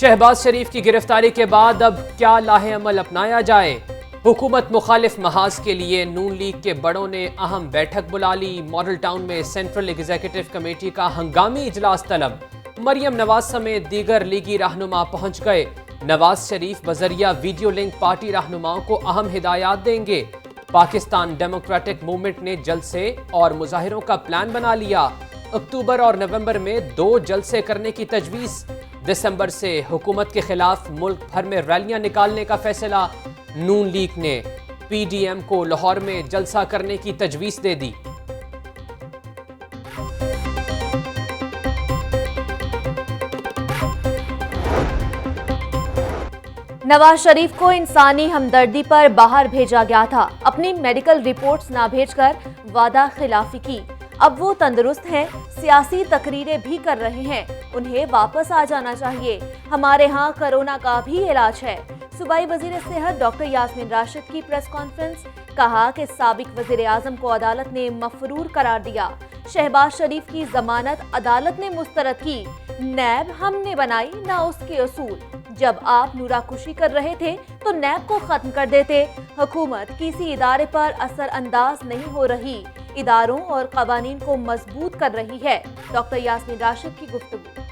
شہباز شریف کی گرفتاری کے بعد اب کیا لاہ عمل اپنایا جائے؟ حکومت مخالف محاذ کے لیے نون لیگ کے بڑوں نے اہم بیٹھک بلا لی۔ ماڈل ٹاؤن میں سینٹرل ایگزیکٹو کمیٹی کا ہنگامی اجلاس طلب۔ مریم نواز سمیت دیگر لیگی رہنما پہنچ گئے۔ نواز شریف بذریعہ ویڈیو لنک پارٹی رہنماؤں کو اہم ہدایات دیں گے۔ پاکستان ڈیموکریٹک موومنٹ نے جلسے اور مظاہروں کا پلان بنا لیا۔ اکتوبر اور نومبر میں 2 جلسے کرنے کی تجویز۔ دسمبر سے حکومت کے خلاف ملک بھر میں ریلیاں نکالنے کا فیصلہ۔ نون لیگ نے پی ڈی ایم کو لاہور میں جلسہ کرنے کی تجویز دے دی۔ نواز شریف کو انسانی ہمدردی پر باہر بھیجا گیا تھا، اپنی میڈیکل رپورٹس نہ بھیج کر وعدہ خلافی کی۔ اب وہ تندرست ہیں، سیاسی تقریریں بھی کر رہے ہیں، انہیں واپس آ جانا چاہیے۔ ہمارے ہاں کرونا کا بھی علاج ہے۔ صوبائی وزیر صحت ڈاکٹر یاسمین راشد کی پریس کانفرنس، کہا کہ سابق وزیر اعظم کو عدالت نے مفرور قرار دیا۔ شہباز شریف کی ضمانت عدالت نے مسترد کی۔ نیب ہم نے بنائی، نہ اس کے اصول۔ جب آپ نورا کشی کر رہے تھے تو نیب کو ختم کر دیتے۔ حکومت کسی ادارے پر اثر انداز نہیں ہو رہی، اداروں اور قوانین کو مضبوط کر رہی ہے۔ ڈاکٹر یاسمین راشد کی گفتگو۔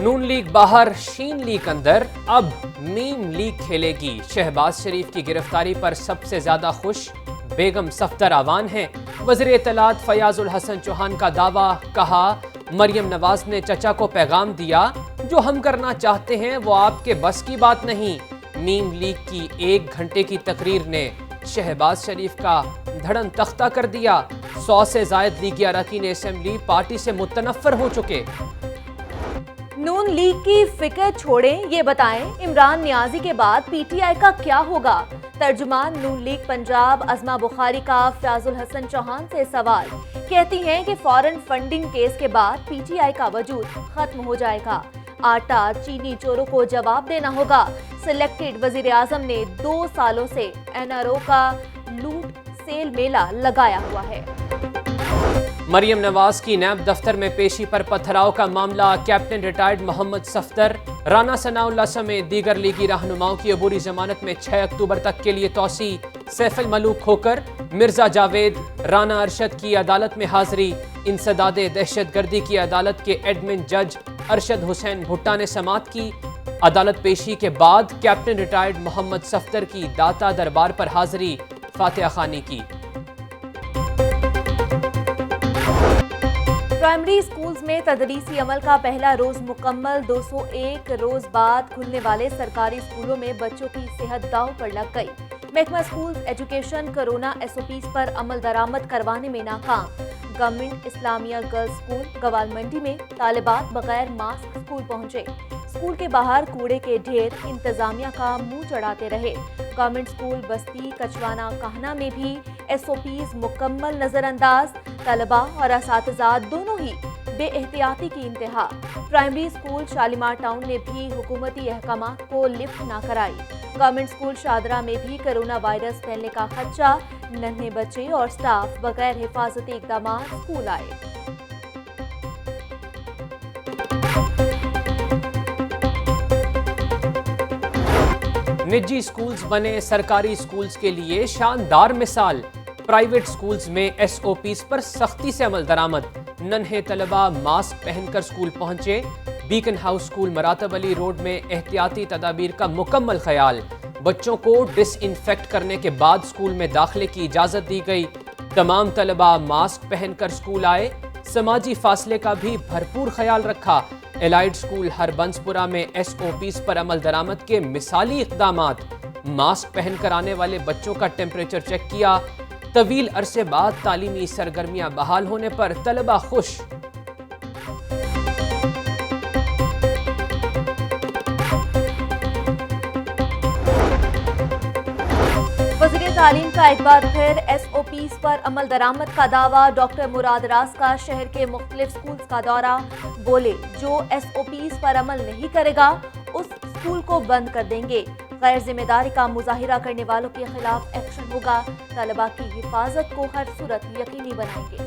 نون لیگ باہر، شین لیگ اندر، اب میم لیگ کھیلے گی۔ شہباز شریف کی گرفتاری پر سب سے زیادہ خوش بیگم صفدر اعوان ہیں۔ وزیر اطلاعات فیاض الحسن چوہان کا دعویٰ، کہا مریم نواز نے چچا کو پیغام دیا، جو ہم کرنا چاہتے ہیں وہ آپ کے بس کی بات نہیں۔ میم لیگ کی 1 گھنٹے کی تقریر نے شہباز شریف کا دھڑن تختہ کر دیا۔ 100 سے زائد لیگی اراکین اسمبلی پارٹی سے متنفر ہو چکے۔ نون لیگ کی فکر چھوڑیں، یہ بتائیں عمران نیازی کے بعد پی ٹی آئی کا کیا ہوگا؟ ترجمان نون لیگ پنجاب عظمہ بخاری کا فیاض الحسن چوہان سے سوال، کہتی ہیں کہ فارن فنڈنگ کیس کے بعد پی ٹی آئی کا وجود ختم ہو جائے گا۔ آٹا چینی چوروں کو جواب دینا ہوگا۔ سلیکٹڈ وزیر اعظم نے 2 سالوں سے این آر او کا لوٹ سیل میلہ لگایا ہوا ہے۔ مریم نواز کی نیب دفتر میں پیشی پر پتھراؤ کا معاملہ، کیپٹن ریٹائرڈ محمد صفدر، رانا ثناء اللہ سمیت دیگر لیگی رہنماؤں کی عبوری ضمانت میں 6 اکتوبر تک کے لیے توسیع۔ سیف الملوک کھوکر، مرزا جاوید، رانا ارشد کی عدالت میں حاضری۔ انسداد دہشت گردی کی عدالت کے ایڈمن جج ارشد حسین بھٹا نے سماعت کی۔ عدالت پیشی کے بعد کیپٹن ریٹائرڈ محمد صفدر کی داتا دربار پر حاضری، فاتحہ خوانی کی۔ پرائمری سکولز میں تدریسی عمل کا پہلا روز مکمل۔ 201 روز بعد کھلنے والے سرکاری سکولوں میں بچوں کی صحت داؤ پر لگ گئی۔ محکمہ schools education corona S O Ps پر عمل درآمد کروانے میں ناکام۔ Government Islamia girls school Gwal Mandi میں طالبات بغیر ماسک سکول پہنچے۔ سکول کے باہر کوڑے کے ڈھیر انتظامیہ کا منہ چڑھاتے رہے۔ گورنمنٹ سکول بستی کچوانا کہنا میں بھی ایس او پیز مکمل نظر انداز۔ طلباء اور اساتذہ دونوں ہی بے احتیاطی کی انتہا۔ پرائمری سکول شالیمار ٹاؤن نے بھی حکومتی احکامات کو لفٹ نہ کرائی۔ گورنمنٹ سکول شادرہ میں بھی کرونا وائرس پھیلنے کا خدشہ، ننھے بچے اور سٹاف بغیر حفاظتی اقدامات سکول آئے۔ نجی سکولز بنے سرکاری سکولز کے لیے شاندار مثال۔ پرائیویٹ سکولز میں ایس او پیز پر سختی سے عمل درآمد۔ ننھے طلباء ماسک پہن کر سکول پہنچے۔ بیکن ہاؤس سکول مراتب علی روڈ میں احتیاطی تدابیر کا مکمل خیال۔ بچوں کو ڈس انفیکٹ کرنے کے بعد سکول میں داخلے کی اجازت دی گئی۔ تمام طلباء ماسک پہن کر سکول آئے۔ سماجی فاصلے کا بھی بھرپور خیال رکھا۔ الائڈ سکول ہربنس پورہ میں ایس او پیز پر عمل درآمد کے مثالی اقدامات۔ ماسک پہن کر آنے والے بچوں کا ٹیمپریچر چیک کیا۔ طویل عرصے بعد تعلیمی سرگرمیاں بحال ہونے پر طلباء خوش۔ وزیر تعلیم کا ایک بار پھر ایس او پیز پر عمل درآمد کا دعویٰ۔ ڈاکٹر مراد راز کا شہر کے مختلف سکولز کا دورہ، بولے جو ایس او پیز پر عمل نہیں کرے گا اس سکول کو بند کر دیں گے۔ غیر ذمہ داری کا مظاہرہ کرنے والوں کے خلاف ایکشن ہوگا۔ طلباء کی حفاظت کو ہر صورت یقینی بنائیں گے۔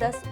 10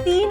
3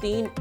3